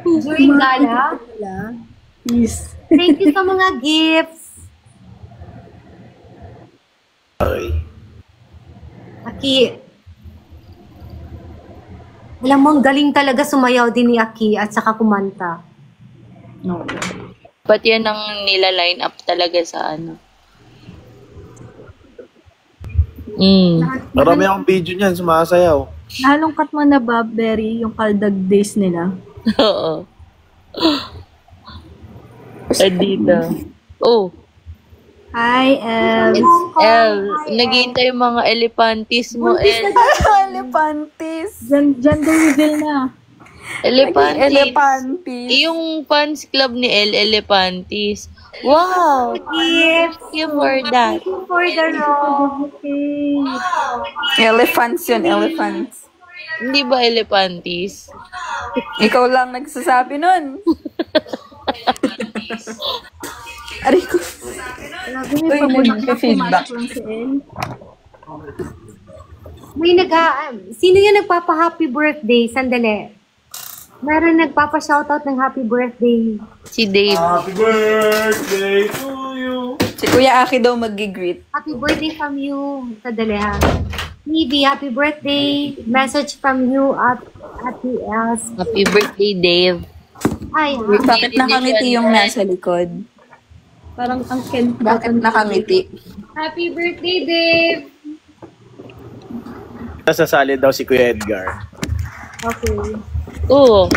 During gala. Yes. Thank you sa mga gifts. Aki. Alam mo, ang galing talaga sumayaw din ni Aki at saka kumanta. No. Ba't yan ang nila-line up talaga sa ano? Marami akong video niyan, sumasayaw. Nahalungkat mo na ba, Berry, yung Kaldag days nila? Oo. Dito. Oh. Hi, El. El, naghihintay yung mga elepantis mo, El. Elepantis. Diyan daw reveal na. Elepantis. Elepantis. Yung fans club ni El, Elepantis. Wow! Gifts. Thank you for that. Thank you for the rose. Elephants yun, elephants. Hindi ba Elepantis? Ikaw lang nagsasabi nun. Aray ko. Uy, nag-feedback. May sino yung nagpapa-happy birthday? Sandali. Meron nagpapa-shoutout ng happy birthday. Si Dave. Happy birthday to you. Si Kuya Aki daw mag-greet. Happy birthday from you. Sandali ha. Nibi, happy birthday. Message from you at Ate Els. Happy birthday, Dave. Ay, Bakit nakangiti yung nasa likod? Parang ang Ken. Bakit nakangiti? happy birthday, Dave. Nasasali daw si Kuya Edgar. Okay. Oo.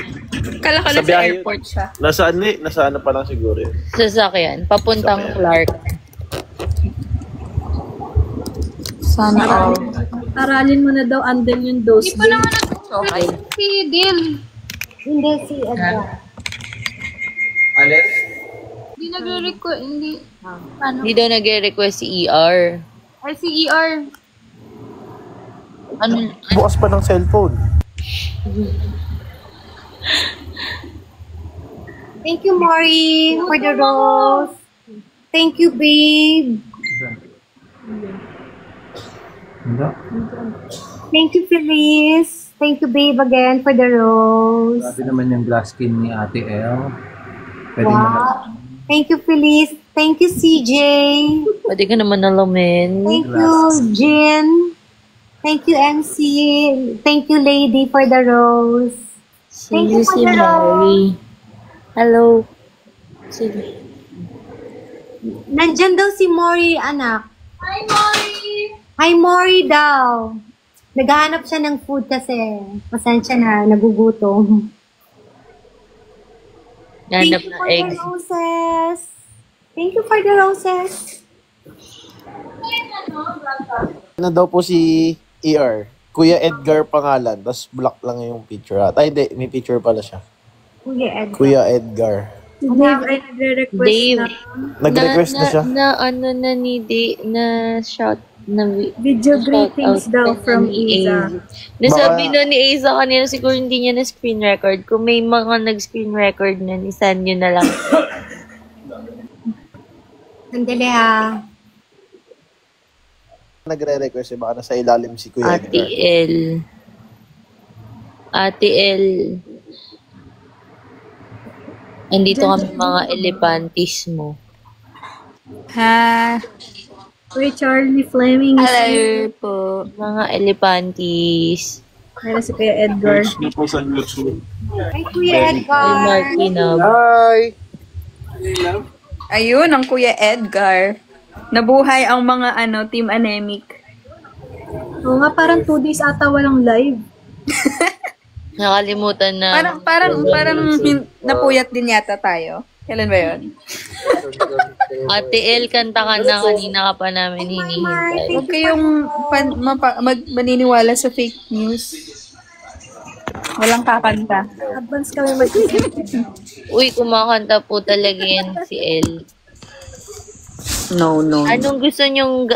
Kala ko Sa sa biyahe- airport siya. Nasa ano pa lang siguro yun. Sasakyan. Papuntang Clark. Sana all. Aralin mo na daw andun yung dose. Okay. Si Dil. Hindi, si Edgar. Alin? Hindi nagre-record, hindi. Hindi daw nag-request si ER. Ay, si ER. Ano? Bukas pa ng cellphone. Thank you, Mori, for the rose. Thank you, babe. Thank you, Feliz. Thank you, babe, again for the rose. Grabe naman yung glass skin ni Ate El. Pwede Wow. Thank you, Feliz. Thank you, CJ. Pwede ka naman alamin. Thank you, Jin. Thank you, MC. Thank you, lady, for the rose. Thank you for Si the Mary. Hello. Sige. Nandyan daw si Mori, anak. Hi, Mori! Hi, Mori daw. Naghahanap siya ng food kasi. Pasensya na, nagugutom. Thank Nanap you na for eggs. the roses. Thank you for the roses. Ano daw po si ER? Kuya Edgar pangalan, tapos black lang yung picture. Ay, hindi. May picture pala siya. Kuya Edgar. Kuya Edgar. Si Dave ay nagre-request Dave. na Nag-request na siya. Ano na ni Dave, na shout, na video shout greetings out daw na from ni Iza. Nasabi Baka- na ni Aiza kanina, siguro hindi niya na screen record. Kung may mga nag-screen record na, isend nyo na lang. Sandali ha. Nagre-request eh, baka nasa ilalim si Kuya Ate Edgar. L. Ate L. Andito kami mga elepantis mo. Ha? Uy, Charlie Fleming. Hello po. Mga elepantis. Meron si Kuya Edgar. Hi, Kuya Ay, Edgar. Martina. Hi! Ayun, ang Kuya Edgar. Nabuhay ang mga team anemic. Oo nga, parang 2 days ata walang live. Nakalimutan na. Parang napuyat din yata tayo. Kailan ba yun? Ate L, kanta ka na. Kanina ka pa namin hinihintay. Huwag kayong maniniwala sa fake news. Walang kakanta. Advance kami mag-isip. Uy, kumakanta po talaga yan si L. No. Anong gusto nyong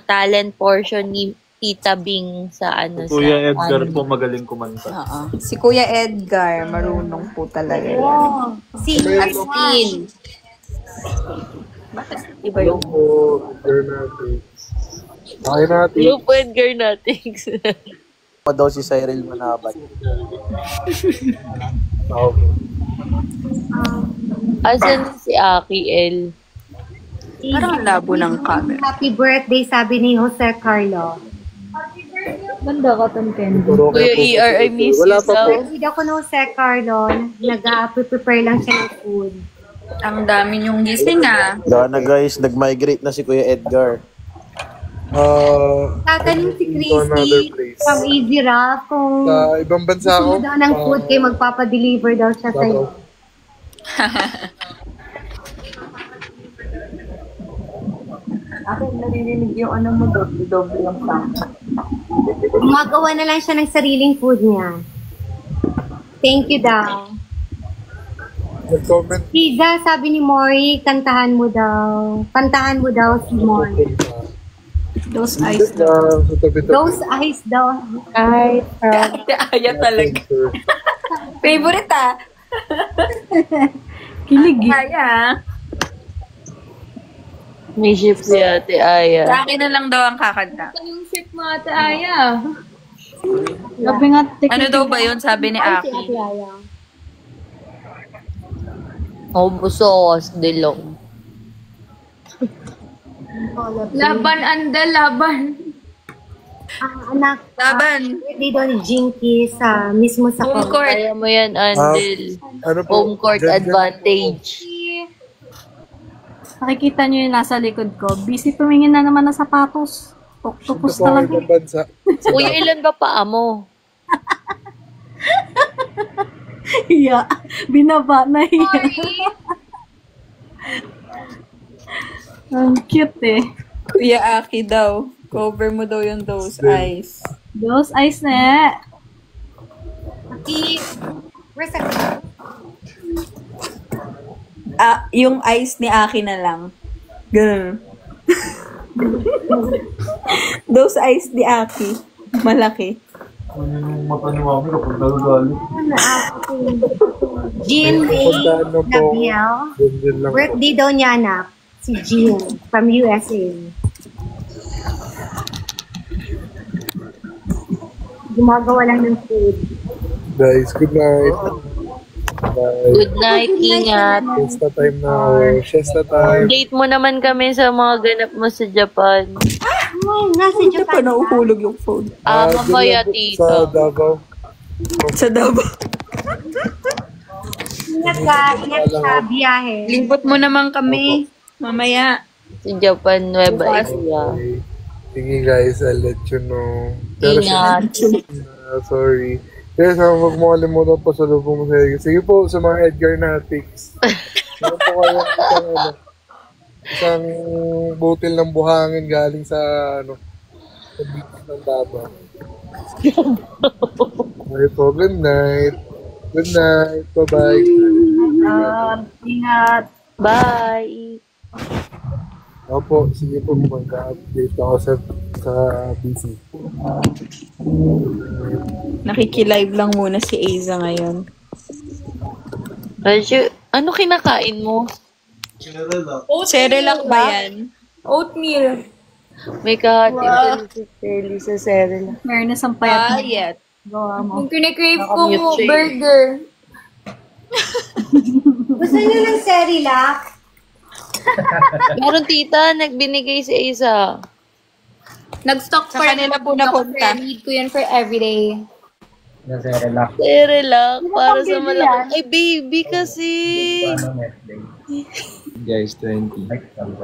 talent portion ni Tita Bing sa Kuya Edgar ano? po magaling kumanta. Si Kuya Edgar, marunong po talaga yan. Oh, si As in. Bakit iba yung Okay natin. Lupo Edgar natin? Pa daw si Cyril Manabat. Asan si Aki L? Parang ang labo ng camera. Happy birthday, sabi ni Jose Carlo. Ganda ka, Tom Candy. Kuya ER, I miss you Wala pa po. so. Birthday ako ni Jose Carlo. Nag-prepare lang siya ng food. Ang dami niyong gising ah. Wala na guys, nag-migrate na si Kuya Edgar. Tatanong si to another Christy place. from Easy Rap kung Sa ibang bansa gusto ako. mo daw ng food kay magpapadeliver daw siya sa'yo. Ako narinig yung ano mo, doble yung sound. Gumagawa na lang siya ng sariling food niya. Thank you daw. Nag-comment Liza, sabi ni Mori, kantahan mo daw. Kantahan mo daw si Mori. Those eyes daw. na sa tabi-tabi. Those eyes daw. Ay, Aya talaga. Favorite ah. Kilig eh. Aya. May shift si Ate Aya. Sa akin na lang daw ang kakanta. Yung ship mo, Ate Aya. Sabi nga, Ano daw ba yun sabi ni si Aki? Ate Aya. Oh, busos, dilong. Laban, anda, laban. Anak, Laban. birthday daw ni Jinky sa mismo sa Home court. Kaya mo yan, Andel. Ano po? Home court Dyan, dyan. advantage. Nakikita nyo yung nasa likod ko. Busy tumingin na naman ng sapatos. Octopus Ito po ang talaga. ibang bansa. Kuya, ilan ba paa mo? Hiya. Binaba na hiya. Ang cute eh. Kuya Aki daw. Cover mo daw yung those eyes. Those eyes na. Aki, where's that? Ah, yung eyes ni Aki na lang. Ganun. Those eyes ni Aki. Malaki. Yung mata ni Mami, kapag nagagali. Jean May Puntaan na po. Gabriel. Dyan lang po. Birthday daw niya, anak. Si Jean from USA. Gumagawa lang ng food. Guys, good night. Bye. Good night, ingat. Siesta time now. Siesta time. Late mo naman kami sa mga ganap mo sa Japan. Oh, nasa Hindi pa Japan na. nauhulog yung phone. Mamaya, dyan lang po tito. Sa Davao. Sa Davao. Ingat ka, ingat sa biyahe. Limbot mo naman kami. Mamaya. Sa Japan, Nueva Bukas. Ecija. Sige guys, I'll let you know. Ingat. Sorry. Guys, huwag mo kalimutan pa sa lubong mo sa Edgar. Sige po, sa mga Edgar Natics. Meron po kayo isang butil ng buhangin galing sa sa beach ng Davao. Okay po, good night. Good night. Bye-bye. Ingat. Bye. Opo, sige po, magka-update ako sa busy. Nakikilive lang muna si Aiza ngayon. Raju, ano kinakain mo? Cerelac ba yan? Oatmeal. May kahati pa si Telly sa Cerelac. Meron na sang payat. Diet. Gawa mo. Yung kinikrave ko Nakamute siya eh. burger. Gusto niyo ng Cerelac? Meron tita, nagbinigay si Isa. Nag-stock Sa kanila po napunta. Need ko yan for everyday. Nasa relax. Cerelac, para sa malaki. Ay, baby kasi. Paano next day? Guys, 20.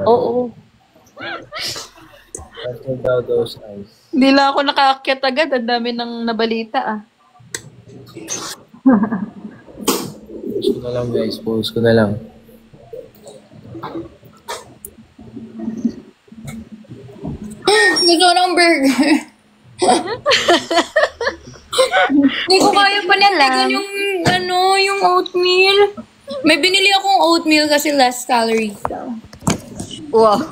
Oo. Cancel daw those eyes. Hindi lang ako nakaakyat agad. Ang dami ng nabalita ah. Post ko na lang guys, post ko na lang. Gusto ko ng burger. Hindi ko kaya panatigan yung, yung oatmeal. May binili akong oatmeal kasi less calories daw. Wow.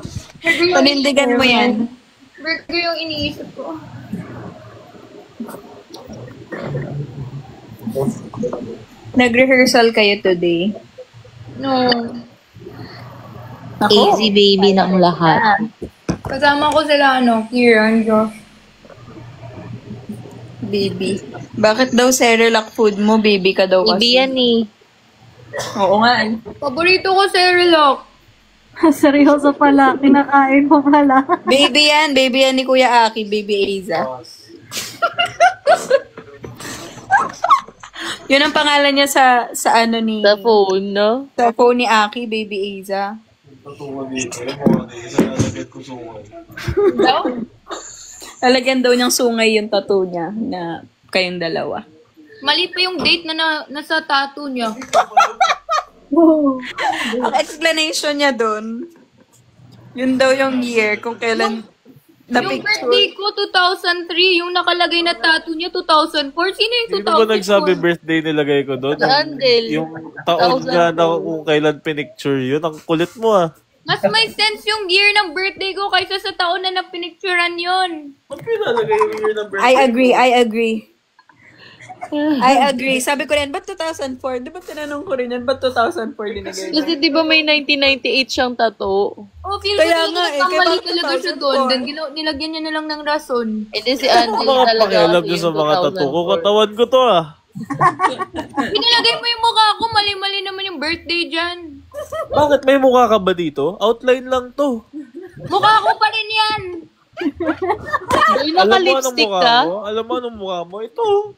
Panindigan mo yan. Burger yung iniisip ko. Nag-rehearsal kayo today? No. Easy baby ng lahat. Kasama ko sila, Kieran, Josh. Baby. Bakit daw Cerelac food mo? Baby ka daw Baby kasi. yan eh. Oo nga eh. Paborito ko Cerelac. Seryoso pala, kinakain mo pala. Baby yan ni Kuya Aki, Baby Aiza. Yun ang pangalan niya sa ano ni... Sa phone, no? Sa phone ni Aki, Baby Aiza. Lalagyan daw niyang sungay yung tattoo niya na kayong dalawa. Mali pa yung date na nasa tattoo niya. Ang explanation niya doon, yun daw yung year kung kailan na Yung picture. birthday ko, 2003. Yung nakalagay na tattoo niya, 2004. Sino yung 2004? Sino ba nagsabi birthday nilagay ko doon? Andel. Yung taon nga na kung kailan pinicture yun. Ang kulit mo ah. Mas may sense yung year ng birthday ko kaysa sa taon na napinicturean yun. Ba't pinalagay yung year ng birthday? I agree. Sabi ko rin, ba't 2004? Di ba tinanong ko rin yan, ba't 2004 dinagay? Kasi di ba may 1998 siyang tattoo? Oh, feel Kaya ko nga dito, eh, kaya mali bakit talaga siya 2004? doon. Then nilagyan niya na lang ng rason. Hindi si Andel Mga talaga. pakialam kasi nyo sa yung mga tattoo ko. 2004. Katawan ko to ah. Pinalagay mo yung mukha ko, mali-mali naman yung birthday dyan. Bakit may mukha ka ba dito? Outline lang to. Mukha ko pa rin yan. Uy, Alam mo anong naka-lipstick mukha ka? mo? Alam mo anong mukha mo? Ito.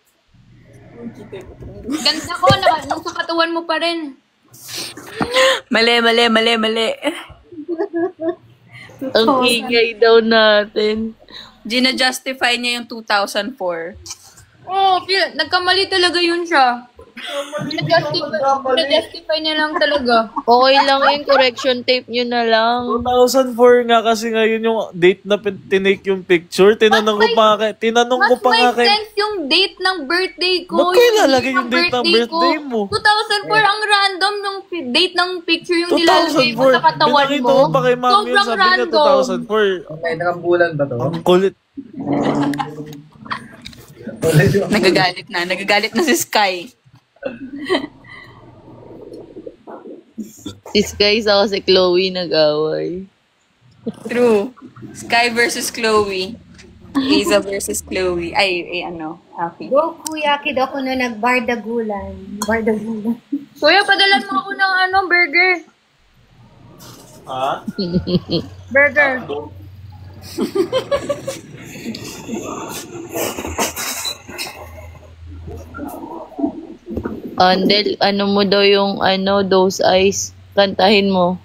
Ganda ko, nung sa katawan mo pa rin. Mali. Ang ingay daw natin. Gina-justify niya yung 2004. Oh, nagkamali talaga yun siya. Na-justify niya lang talaga. Okay lang yun, correction tape nyo na lang. 2004 nga kasi ngayon yung date na tinake yung picture. Tinanong ko pa nga Mas may kay... sense yung date ng birthday ko. Ba't kayo lalagay yung date ng birthday ko. mo? 2004 ang random ng date ng picture yung nilalagay mo sa katawan Pinakita mo. ko pa kay mami yun, Sobrang sabi niya random. 2004. Okay, nakambulan ba to? Ang kulit. Nagagalit na si Sky. Si Sky ako si Chloe nag-away. True. Sky versus Chloe. Aiza versus Chloe. Happy. Go, Kuya, kido ko na nagbardagulan. Bardagulan. Kuya, padalan mo ako ng burger. Ha? Burger. Andel, ano mo daw yung those eyes? Kantahin mo.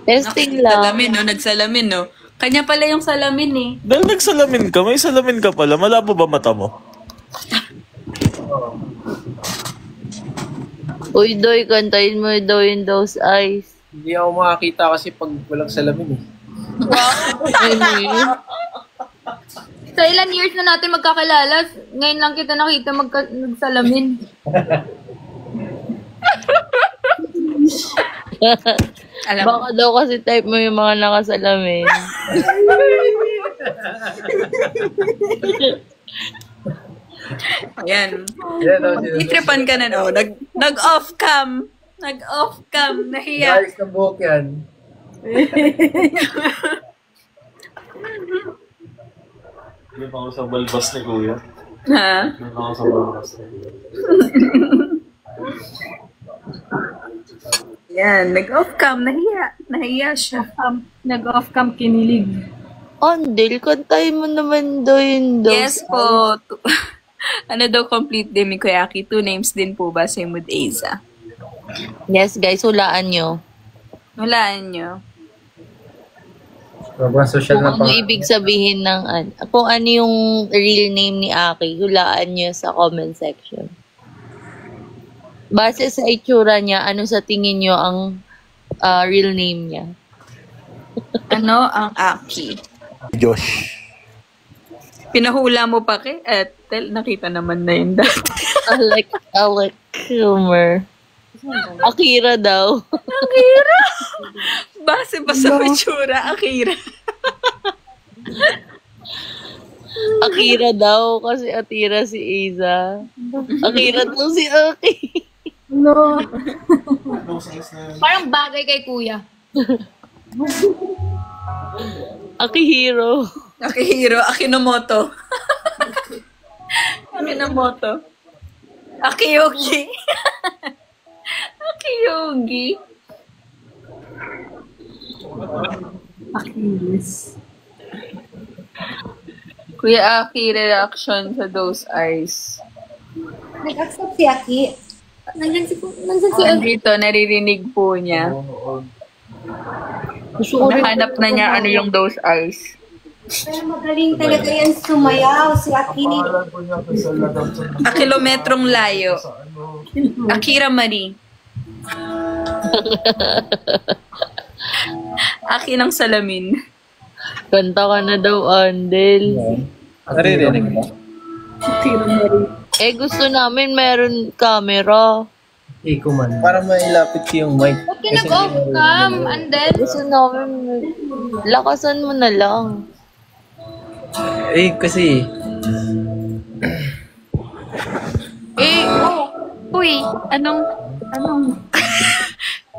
Testing lang. Nagsalamin, no? Kanya pala yung salamin, eh. Dahil nagsalamin ka, may salamin ka pala. Malabo ba mata mo? Uy, Doy, kantahin mo daw yung those eyes. Hindi ako makakita kasi pag walang salamin eh. Ano yun? Sa ilan years na natin magkakilala, ngayon lang kita nakita nagsalamin. Alam mo. Baka daw kasi type mo yung mga nakasalamin. Ayan. Yan, oh, Itripan ka na, no? Nag-off cam. Nag-off cam. Nahiya. Guys, ng buhok yan. Hindi pa ako sa balbas ni Kuya. Ha? Hindi pa ako sa balbas ni Kuya. Yan. Nag-off cam. Nahiya. Nahiya siya. Nag-off cam kinilig. Andel, kantahin mo naman daw yung those Yes po. Ano daw complete din ni Kuya Aki? 2 names din po ba? Same with Aiza. Yes, guys, hulaan nyo. Walaan nyo. Sobrang social Kung na ano pang... ibig sabihin ng kung ano yung real name ni Aki, hulaan nyo sa comment section. Base sa itsura niya, ano sa tingin nyo ang real name niya? Ano ang Aki? Josh. Pinahula mo pa kay Ethel. Nakita naman na yun dati. Alec Kilmer. Akira daw. Akira! Base pa sa itsura, Akira. Akira daw kasi Atira si Aiza. Akira daw si Aki. No. Parang bagay kay kuya. Akihiro. Akihiro, Akinomoto. Akinomoto. Akiyuki. Pogi. Achilles. Kuya Aki, reaction sa those eyes. Nag-accept si Aki. Nandyan si Nandito, naririnig po niya. Nahanap na niya ano yung those eyes. Pero magaling talaga yan sumayaw si Aki. A kilometrong layo. Akira Marie. Aki ng salamin. Kanta ka na daw, Andel. Naririnig mo? Gusto namin meron camera. Iko man. Para mailapit ko yung mic. Ba't ka nag-off cam, Andel? Gusto namin, lakasan mo na lang. Kasi... Uy, anong...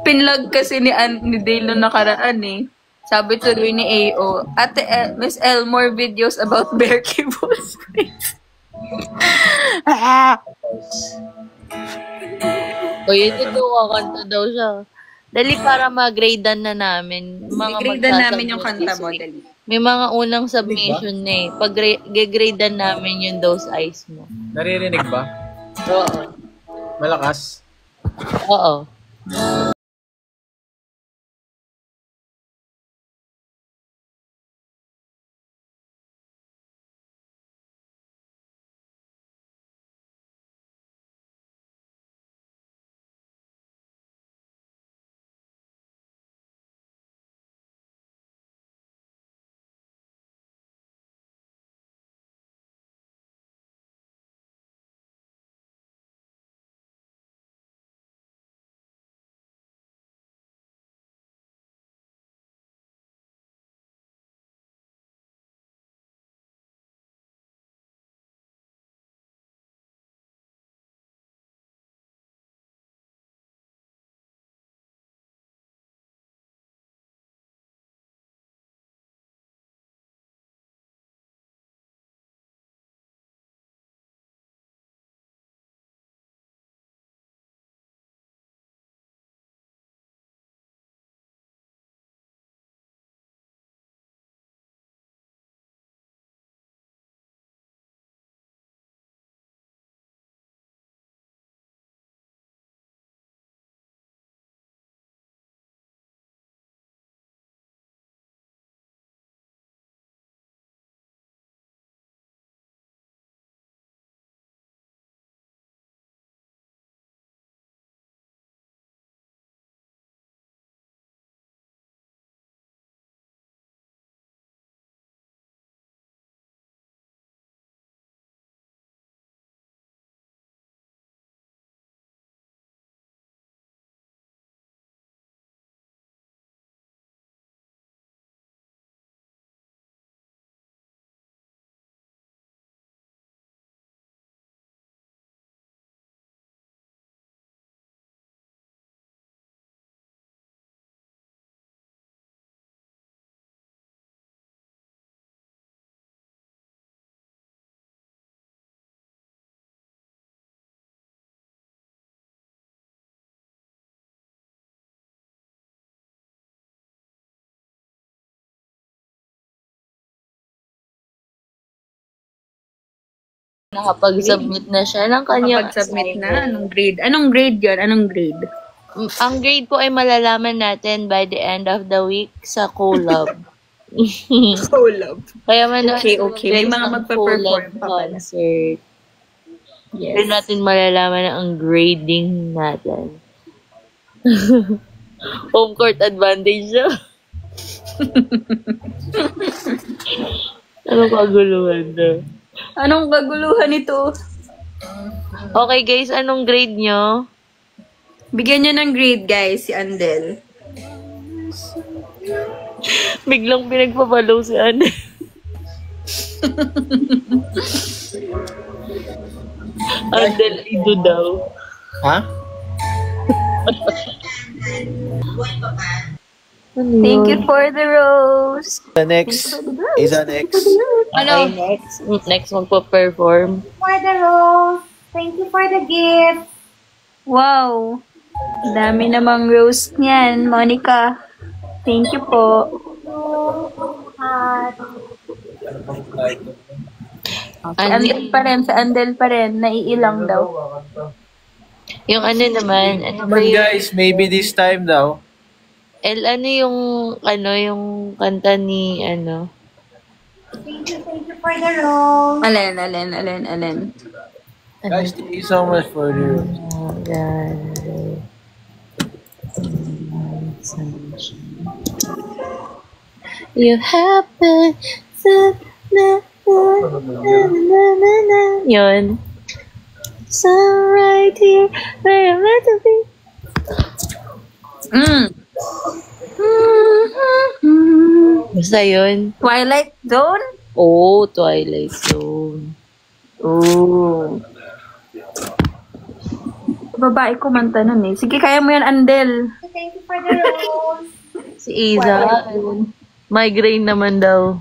Pinlog kasi ni Dale nung nakaraan eh. Sabi tuloy ni AO, Ate Miss Elmore videos about bear kibbles. O yun ito, kakanta daw siya. Dali para mag-gradean na namin. I-gradean namin yung kanta mo, dali. May mga unang submission na eh. Pag gradean namin yung those eyes mo. Naririnig ba? Oo. Malakas? Oo. Nakapag-submit na siya ng kanyang Nakapag-submit na. Anong grade? Anong grade yun? Anong grade? Ang grade po ay malalaman natin by the end of the week sa collab. Collab. Kaya man Okay. May mga magpa-perform pa pala. concert. Yes. Doon natin malalaman na ang grading natin. Home court advantage siya. Anong kaguluhan na? Anong kaguluhan ito? Okay guys, anong grade nyo? Bigyan niyo ng grade, guys, si Andel. Biglang pinagpapalo si Anne. Andel, ido daw. Ha? Thank you for the rose. The next. Isa next. Ano? Next magpa-perform. For the rose. Thank you for the gift. Wow. Dami namang roast niyan, Monica. Thank you po. At Sa Andel pa rin. Naiilang daw. Yung ano naman, ano ba Naman yung, guys, maybe this time daw. yung kanta ni, thank you for the rose. Alin. Guys, thank you so much for the You happen to yun. So right here, where I'm meant to be. Basta yun. Twilight Zone? Oh, Twilight Zone. Oh. Babae kumanta nun eh. Sige, kaya mo yan, Andel. Thank you for the rose. Si Iza. Migraine naman daw.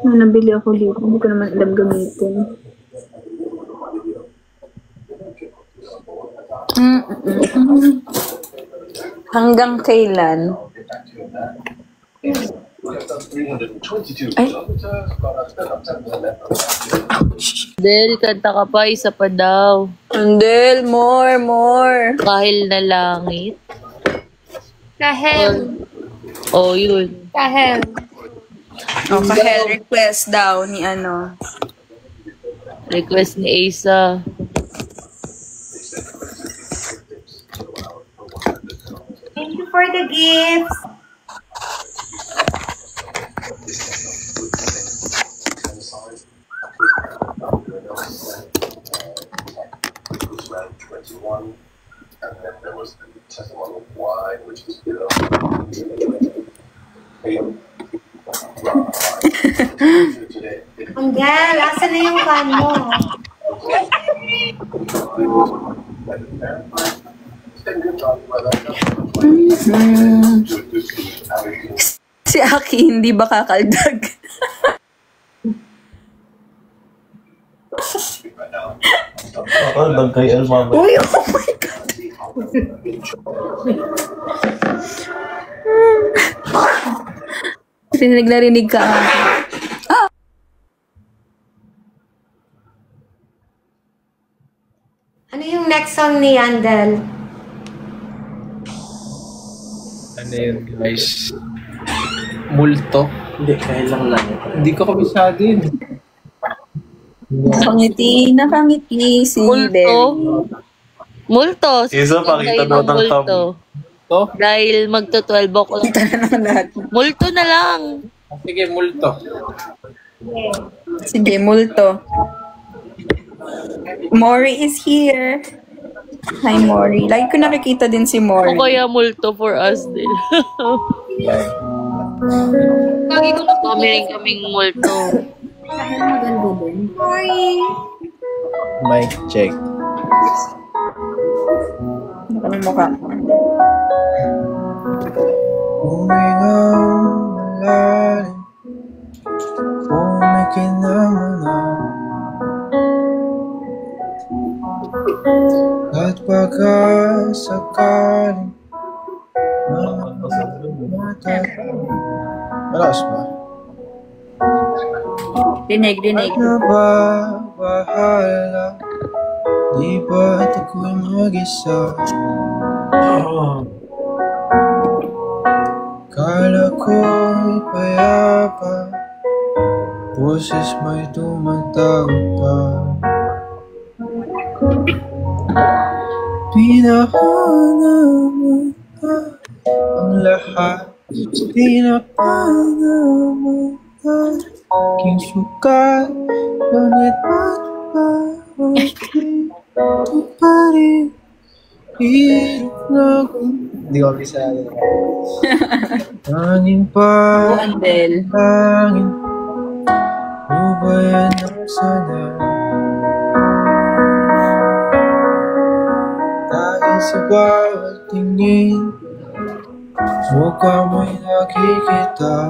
Nabili ako dito. Hindi ko naman alam gamitin. Hanggang kailan? Ay. Del, kanta ka pa, isa pa daw. Andel, more. Kahil na langit. Kahel. Oh, yun. Kahel. O, kahel request daw ni ano. Request ni Asa. Thank you for the gifts. Angel, asan na yung can mo? Si Aki hindi ba kakaldag? Ako, kay El Mama. Uy, oh my God. Narinig ka. Ano yung next song ni Andel? Ano yun, guys? Multo? Hindi, kailang lang. Hindi ko kabisado yun. Nakangiti si Multo. Del. Multo. Isa, pakita daw ng thumb. To? Dahil magto-12 o'clock. Kita na naman lahat. Multo na lang. Sige, multo. Sige, multo. Mori is here. Hi, Mori. Lagi ko nakikita din si Mori. O kaya multo for us din. Lagi ko na Kami rin kaming multo. Maganda din. Sorry. Mic check. Ano ka ng mukha? Humingang malalim, pumikinang na. At pagkasakaling mata. Malakas ba? Dinig. Nababahala, di ba't ako'y mag-isa? Kala ko'y payapa, boses may tumatawag pa. Pinahanaman ang lahat, pinapanaman ang aking sukat. Ngunit ba't parang ito pa rin? Hirap na kung hindi ko kabisado. Tanging pa Andel. langin, ubayan ang sana. Dahil sa bawat tingin, mukha mo'y nakikita.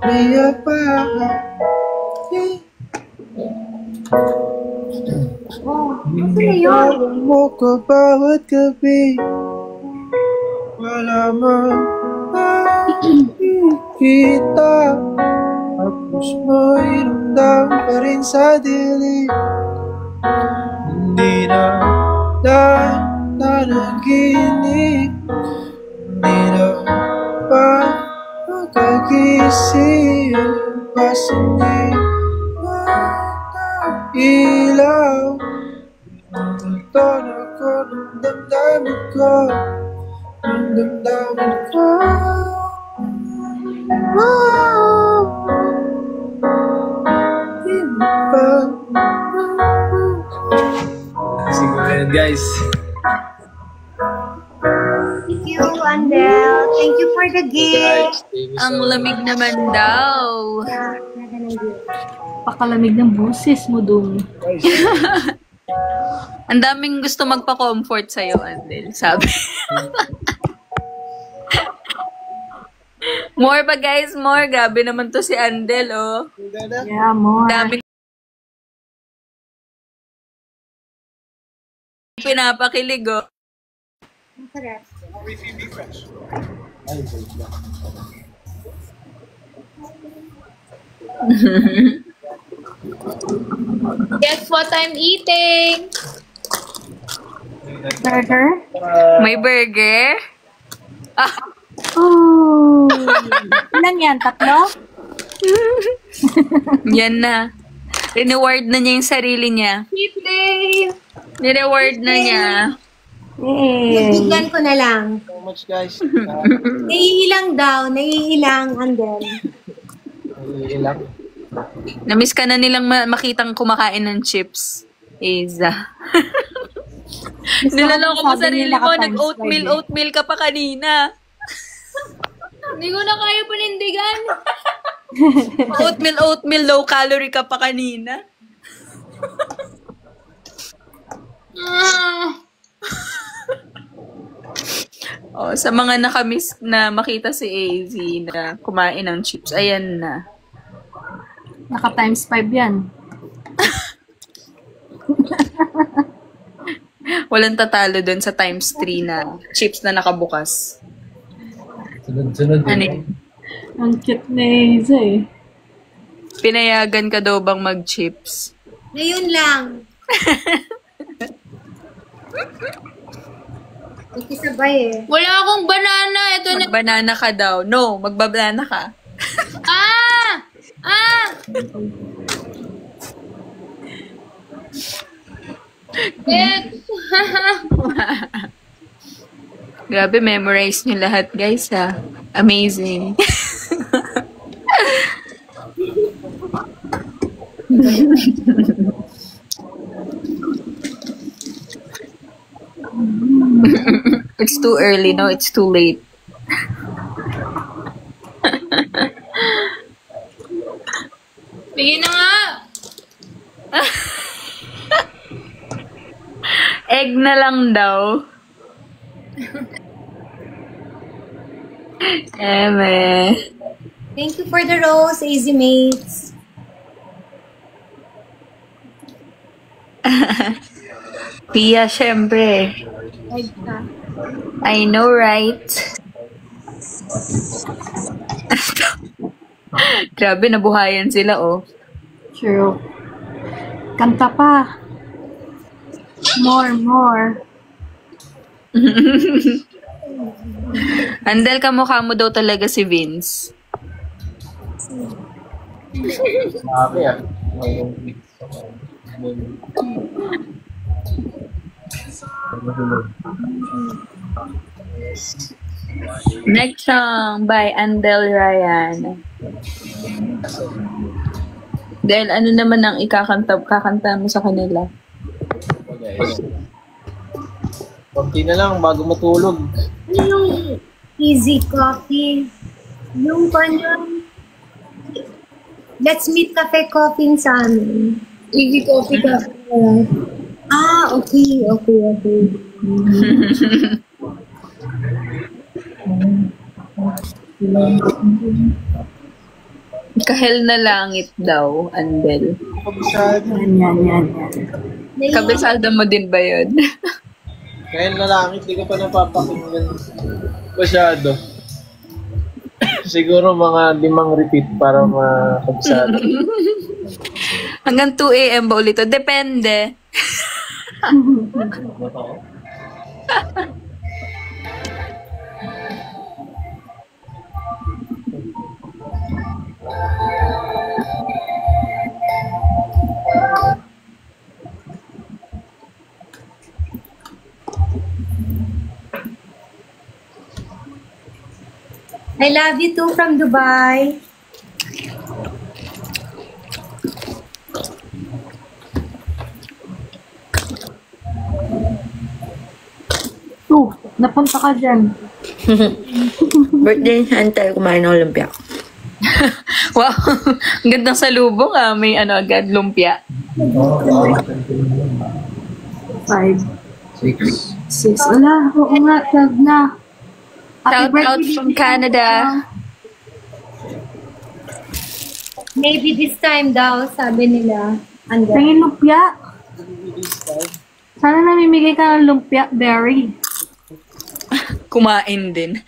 Kaya pa. Ano na yun? Tawag mo ko bawat gabi. Wala man makikita. Tapos mo'y ramdam pa rin sa dilim. Hindi na nanaginip. Hindi na pa makagising. Pasanin ilaw. Nagtulton ako ng damdamin ko. Ng damdamin ko. Di mo pa. Siguro yan, guys. Thank you, Andel. Thank you for the gift. Ang lamig naman daw. Pakalamig ng boses mo dun. Ang daming gusto magpa-comfort sa'yo, Andel, sabi. More pa guys, more. Grabe naman to si Andel, oh. Yeah, more. Daming pinapakilig, oh. Sarap. Guess what I'm eating? Burger? May burger? Ah, Oh. Ilan yan? Tatlo? yan na. Reward na niya yung sarili niya. Cheat day! Ni-reward na niya. Bigyan ko na lang. So much, guys. Naiilang daw. Naiilang, Andel. Ilang. Namiss ka na nilang makitang kumakain ng chips. Iza. Nilaloko mo sarili mo. Nag-oatmeal ka pa kanina. Hindi ko na kaya panindigan. Oatmeal, low calorie ka pa kanina. Oh, sa mga nakamiss na makita si AZ na kumain ng chips, ayan na. Naka times 5 yan. Walang tatalo dun sa times 3 na chips na nakabukas. Sunod-sunod Ano yun. Ang cute na Hazel eh. Pinayagan ka daw bang mag-chips? Ngayon lang. Magkisabay eh. Wala akong banana. Ito na. Mag-banana ka daw. No, magbabanana ka. Ah! Ah! It's... Grabe, memorize niyo lahat, guys, ha? Amazing. It's too early, no? It's too late. Bigyan na nga! Egg na lang daw. Eme. Thank you for the rose, Easy Mates. Pia, syempre. I know, right? Grabe, nabuhayan sila, oh. True. Kanta pa. More. Andel, kamukha mo daw talaga si Vince. Sabi ah. Next song by Andel Ryan. Dahil ano naman ang kakanta mo sa kanila? Konti na lang bago matulog. Ano yung easy coffee? Yung kanyang Let's Meet Cafe Coffee sa amin. Easy coffee ka. Ah, okay. Kahel na langit daw, Andel. Yan. Kabisado mo din ba yun? Ngayon na lang, hindi ko pa napapakinggan masyado. Siguro mga 5 repeat para makabisado. Hanggang 2 a.m. ba ulit? Depende. I love you too from Dubai. Napunta ka dyan. Birthday ni Chantel, kumain ng lumpia. Wow, ang gandang salubong ah. May agad, lumpia. 5, 6. 6. Wala, oo nga, 12 na. Shout out from Canada. Maybe this time daw, sabi nila. Tingin lumpia. Sana namimigay ka ng lumpia, Berry. Kumain din.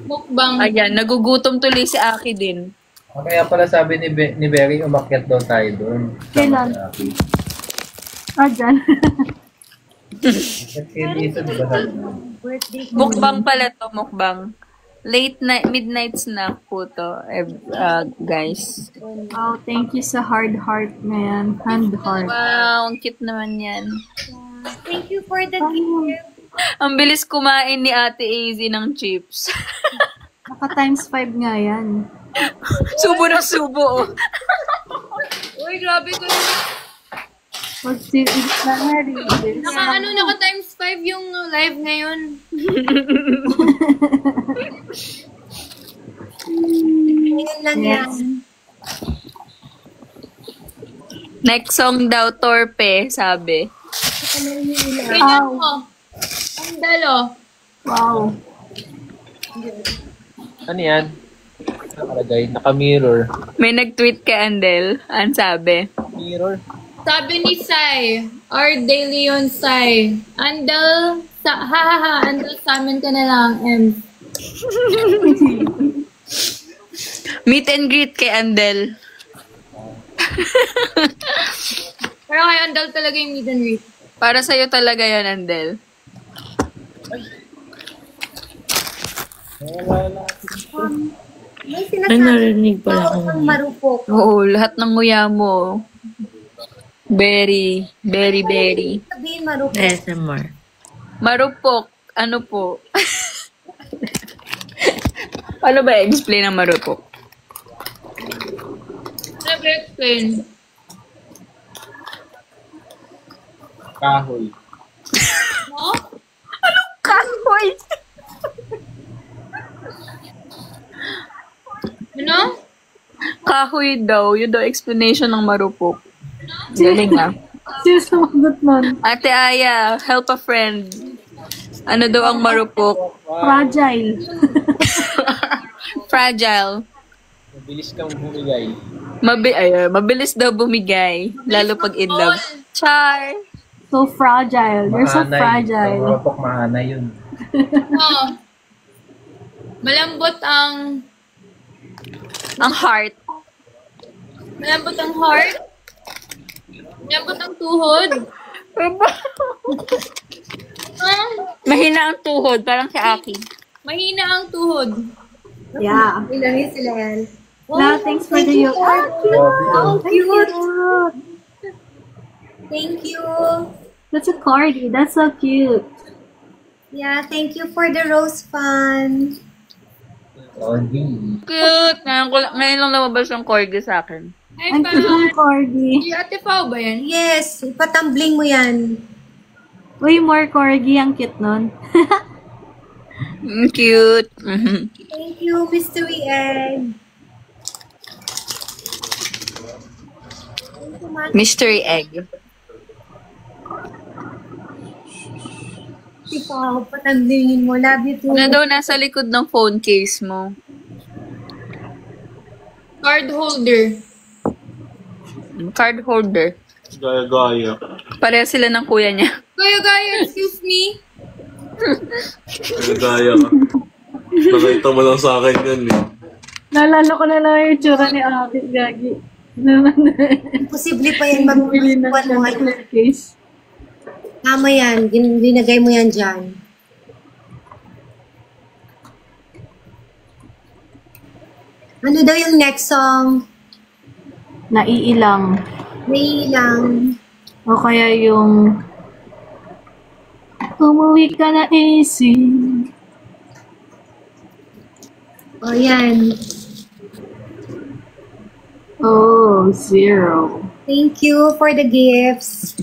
Mukbang. Ayan, nagugutom tuloy si Aki din. Kaya pala sabi ni Berry, umakyat daw tayo doon. Kailan? Dyan. Mukbang pala to, mukbang. Late night, midnight snack po to, guys. Oh, thank you sa hard heart na yan. Hand heart. Wow, ang cute naman yan. Thank you for the gift. Ang bilis kumain ni Ate AZ ng chips. Naka times 5 nga yan. Subo na subo. Uy, grabe ko. Mag-series na nga rin. Naka times 5 yung live ngayon. Ngayon lang yan. Next song daw, Torpe, sabi. Ganyan mo. Ang dalo. Wow. Ano yan? Nakalagay, naka-mirror. May nag-tweet kay Andel. Ang sabi. Mirror? Sabi ni Sai, our daily yun, Sai. Andal, andal sa amin ka na lang, Meet and greet kay Andel. Pero kay Andal talaga yung meet and greet. Para sa'yo talaga yan, Andel. May sinasabi ang marupok. Oo, lahat ng nguya mo. Very. Sabihin marupok. SMR. Marupok. Ano po? Paano ba explain ang marupok? Never explain. Kahoy. No? Kahoy! Ano? Kahoy daw. Yun daw explanation ng marupok. Galing ah. Sino sumagot nun? Ate Aya, help a friend. Ano daw ang marupok? Fragile. Fragile. Mabilis kang bumigay. Mabilis daw bumigay. Lalo pag in love. Char! So fragile. You're so fragile. Marupok mahanay yun. Oh. Malambot ang heart. Malambot ang heart. Malambot ang tuhod. Mahina ang tuhod, parang si Aki. Mahina ang tuhod. Yeah. Ilangin sila yan. Now, thanks for the you. Oh, cute. Thank you. That's a corgi. That's so cute. Yeah, thank you for the rose fund. Cute! Ngayon lang lumabas yung corgi sa akin. Ay, Ang cute ng corgi. Si Ate Pao ba yan? Yes, ipatumbling mo yan. Uy, more corgi. Ang cute nun. Cute. Thank you, Mystery Egg. Mystery egg. Si Pao, patamblingin mo. Love you too. Ano daw nasa likod ng phone case mo? Card holder. Card holder. Gaya-gaya. Pareho sila ng kuya niya. Gaya, excuse me. Gaya-gaya ka. Nakita mo lang sa akin yan eh. Naalala ko na lang yung tsura ni Ate Gagi. Imposible pa yan Bili na mag-iwan siya mo ng ngayon. clear case. Tama yan. Dinagay mo yan dyan. Ano daw yung next song? Naiilang. Naiilang. O kaya yung umuwi ka na easy. O yan. Oh, 0. Thank you for the gifts.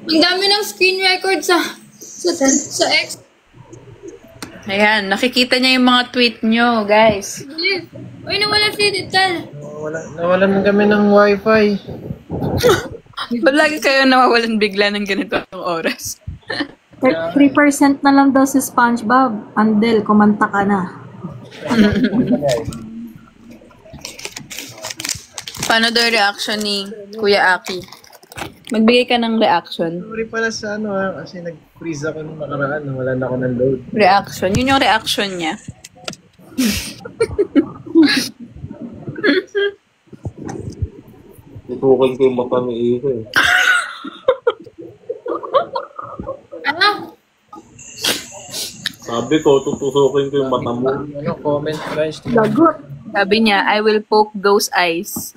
Ang dami ng screen record sa X. Ayan, nakikita niya yung mga tweet nyo, guys. Uy, nawala si Dital. Nawalan kami ng wifi. Ba't lagi kayo nawawalan bigla ng ganito ang oras? 3% na lang daw si SpongeBob. Andel, kumanta ka na. Paano daw yung reaction ni Kuya Aki? Magbigay ka ng reaction. Sorry pala sa kasi nag-freeze ako nung nakaraan. Wala na ako ng load. Reaction. Yun yung reaction niya. Tutukan ko yung mata ni Eva eh. Ano? Sabi ko, tutusukin ko yung mata mo. Comment guys. Lagot. Sabi niya, I will poke those eyes.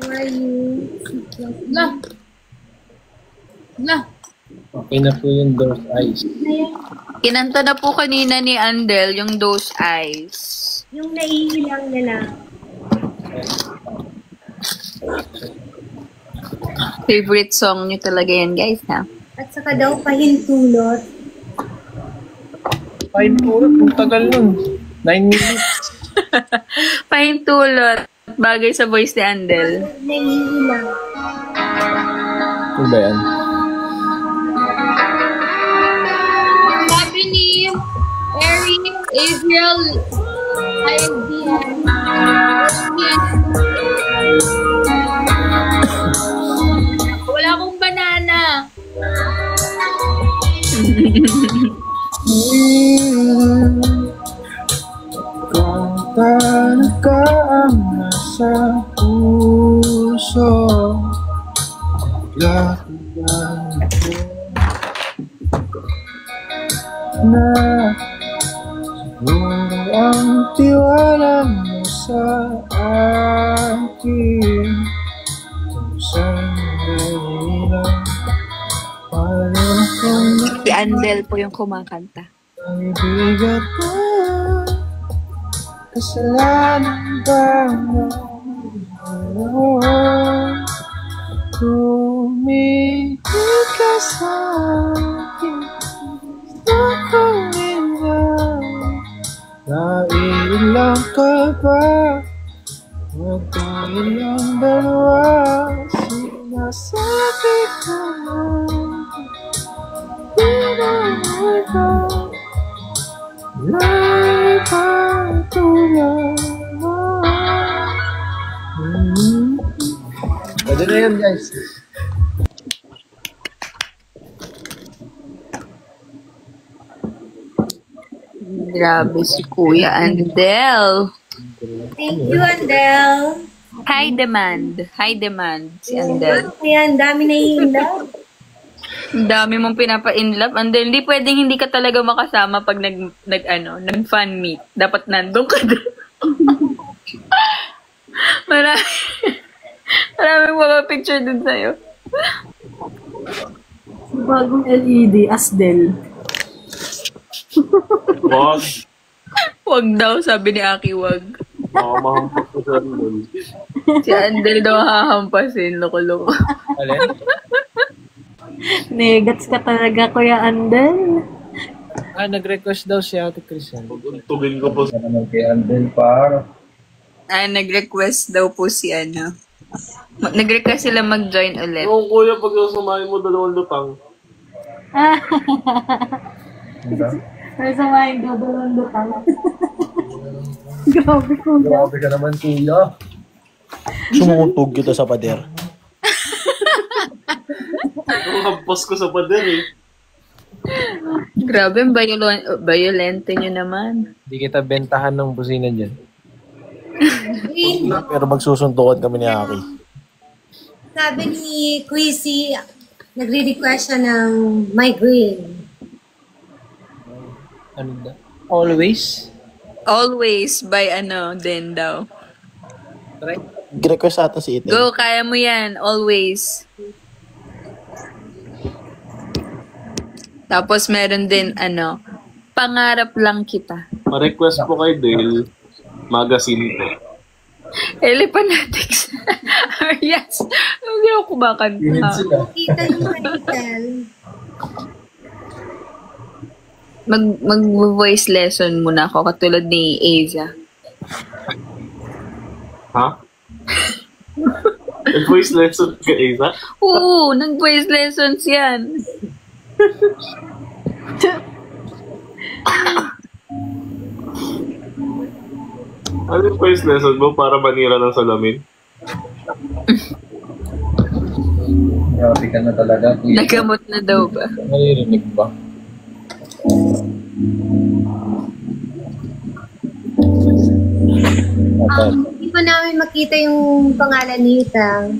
Where are you? Okay na po yung those eyes. Kinanta na po kanina ni Andel yung those eyes. Yung naiilang na lang. Favorite song niyo talaga yan, guys, ha? At saka daw pahintulot. Fine po, ang tagal nun. 9 minutes. Pahintulot. Bagay sa voice ni Andel. Naiilang. Ano ba yan? Sabi ni Eric, Adriel, wala akong banana. Kung ka ang nasa puso, lakuan ko na siguro ang tiwala mo sa akin. Kung sandali lang, parang kung Si Andel po yung kumakanta. ang bigat na kasalanan ba mo? Tumigil ka sa akin, gusto kong ikaw. Naiilang ka ba? Huwag tayong dalawa. Sinasabi ko na di na ito wala kang tulad mo. Pwede na yan, guys. Grabe si Kuya Andel. Thank you, Andel. High demand. High demand si Andel. Kaya ang dami naiilang. Ang dami mong pinapa-inlove. Andel, hindi pwedeng hindi ka talaga makasama pag nag-fan meet. Dapat nandun ka doon. Maraming mga picture dun sa'yo. Bagong LED, Asdel. Wag. Wag daw, sabi ni Aki, wag. Mahampas ko sa Andel. Si Andel daw hahampasin. Loko-loko. Alin? Negats ka talaga, Kuya Andel. Nag-request daw si Ate Christian. Pag-untugin ko po sa Naman kay Andel par. Nag-request daw po si Nag-request sila mag-join ulit. yung kuya, pag sasamahin mo 2 lutang. May samahin ko, dalawang lutang. Grabe ko. Grabe ka naman, kuya. Sumutog kita sa pader. Ang hampos ko sa pader eh. Grabe, violente nyo naman. Hindi kita bentahan ng busina dyan. Pero magsusuntukan kami ni Aki. Sabi ni Quizzy, nagre-request siya ng migraine. Ano da? Always? Always by din daw. Try. Request ata si Iten. Go, kaya mo yan. Always. Tapos meron din pangarap lang kita. Ma-request po kay Dale, magazine po. Elefanatics. Yes. Hindi ako kumakanta. Kita yung kanital. Mag-voice lesson muna ako katulad ni Aza. Ha? Voice lesson ka, Isa? Oo, nag-voice lessons yan. Ano yung voice lesson mo para manira ng salamin? Grabe ka na talaga, kuya. Nagamot na daw ba? Naririnig ba? Hindi pa namin makita yung pangalan ni Itang.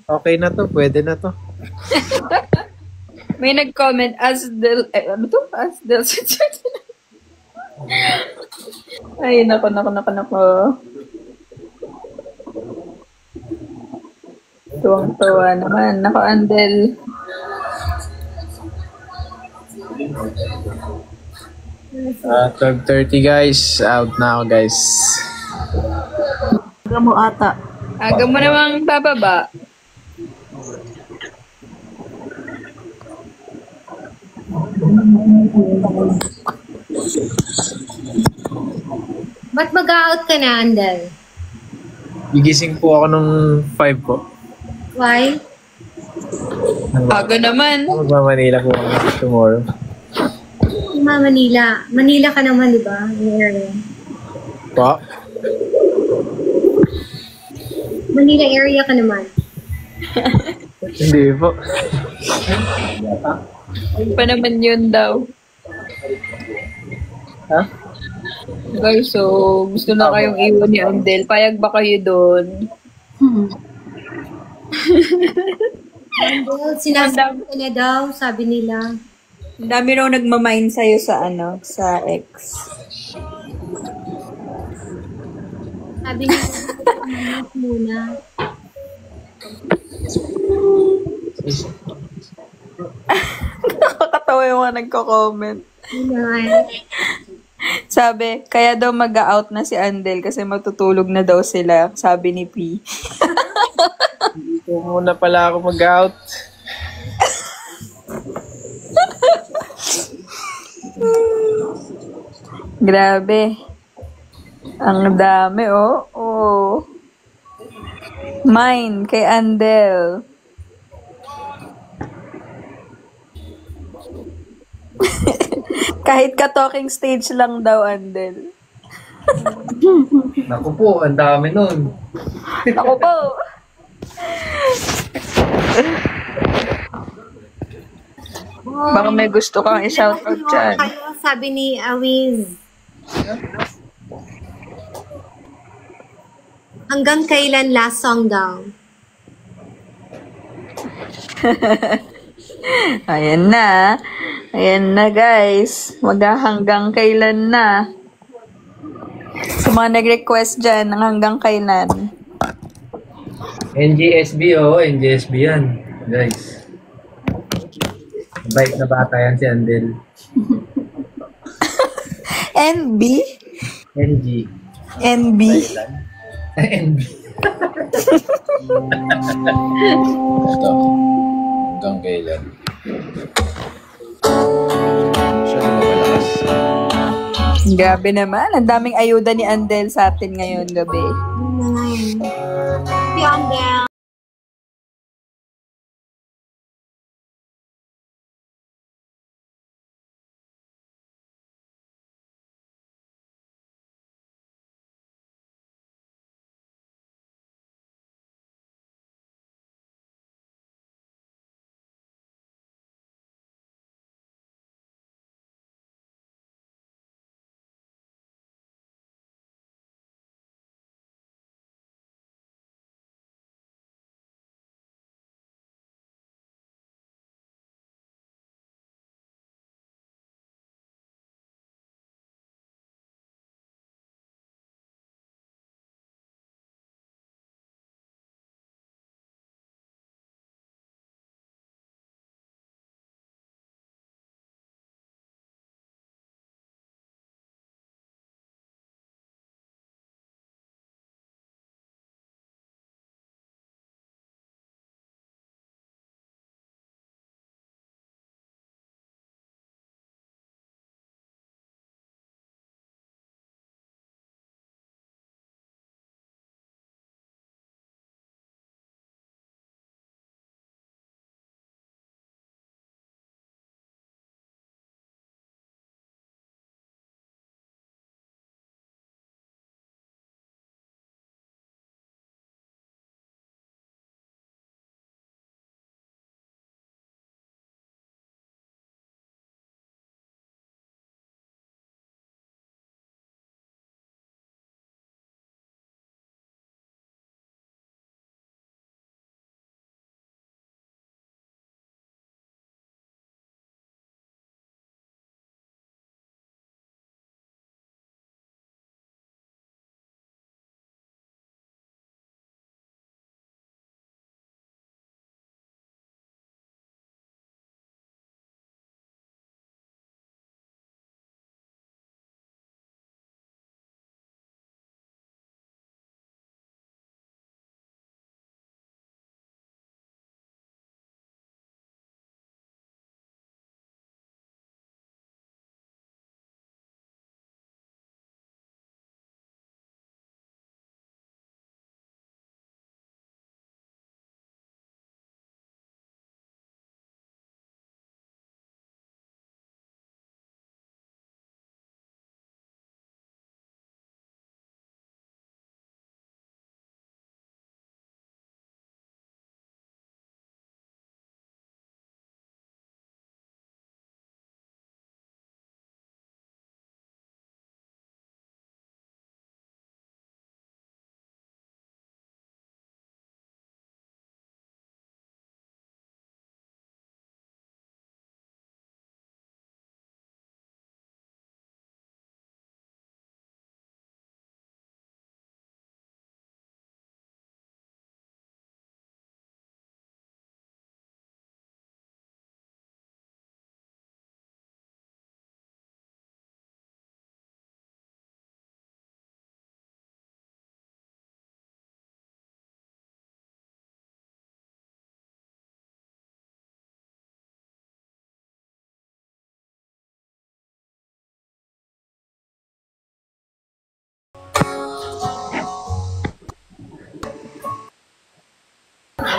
Okay na to, pwede na to. May nag-comment, ano to? Asdel. Ay, nako. Tuwang-tuwa naman. Nako, Andel. 12:30 guys. Out na ako guys. Aga mo ata. Aga mo namang bababa. Ba't mag-out ka na, Andel? Gigising po ako nung 5 po. Why? Aga naman. Magmamanila po ako tomorrow. Manila. Manila ka naman, di ba? Yung area. Po? Manila area ka naman. Hindi po. Pa naman yun daw. Ha? Guys, so gusto na kayong iwan ni Andel. Payag ba kayo doon? Andel, sinasabi ka na daw, sabi nila. Ang dami raw nagmamind sa'yo sa sa X. Sabi nila, muna. Nakakatawa yung mga nagko-comment. Yan. Sabi, kaya daw mag-out na si Andel kasi matutulog na daw sila, sabi ni P. Dito muna pala ako mag-out. Grabe. Ang dami, oh. Oh. Mine, kay Andel. Kahit ka-talking stage lang daw, Andel. Naku po, ang dami nun. Ako po. Baka may gusto kang i-shoutout dyan. Kayo, sabi ni Awiz. Hanggang kailan last song daw? Ayan na. Ayan na, guys. Hanggang kailan na. Sa mga nag-request dyan, ng hanggang kailan. NGSB, NGSB yan. Guys. Bait na bata yan si Andel. NB? NG. NB? NB. Ito. Hanggang kailan. Siya na malakas. Grabe naman. Ang daming ayuda ni Andel sa atin ngayon gabi. Beyond them.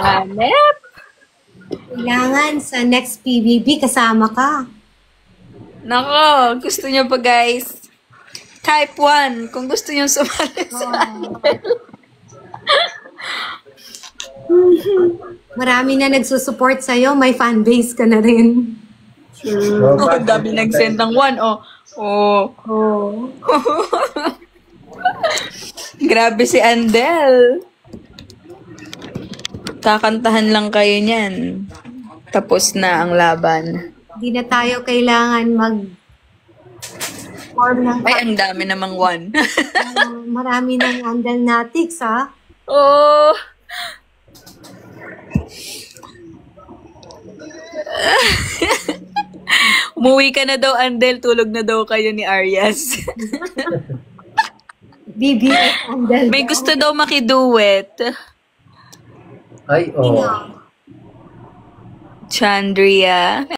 Hanep. Kailangan sa next PBB kasama ka. Nako, gusto niyo pa guys. Type 1 kung gusto niyo sumali sa Marami na nagsusupport sa'yo. May fanbase ka na rin. Oh, dami nag-send ng 1. Grabe si Andel. Kakantahan lang kayo niyan. Tapos na ang laban. Hindi na tayo kailangan form ng Ay, ang dami namang 1. marami ng Andelnatics, ha? Oh. Umuwi ka na daw, Andel. Tulog na daw kayo ni Arias. BBS Andel. May gusto daw makiduet. Ay, oh. Chandria.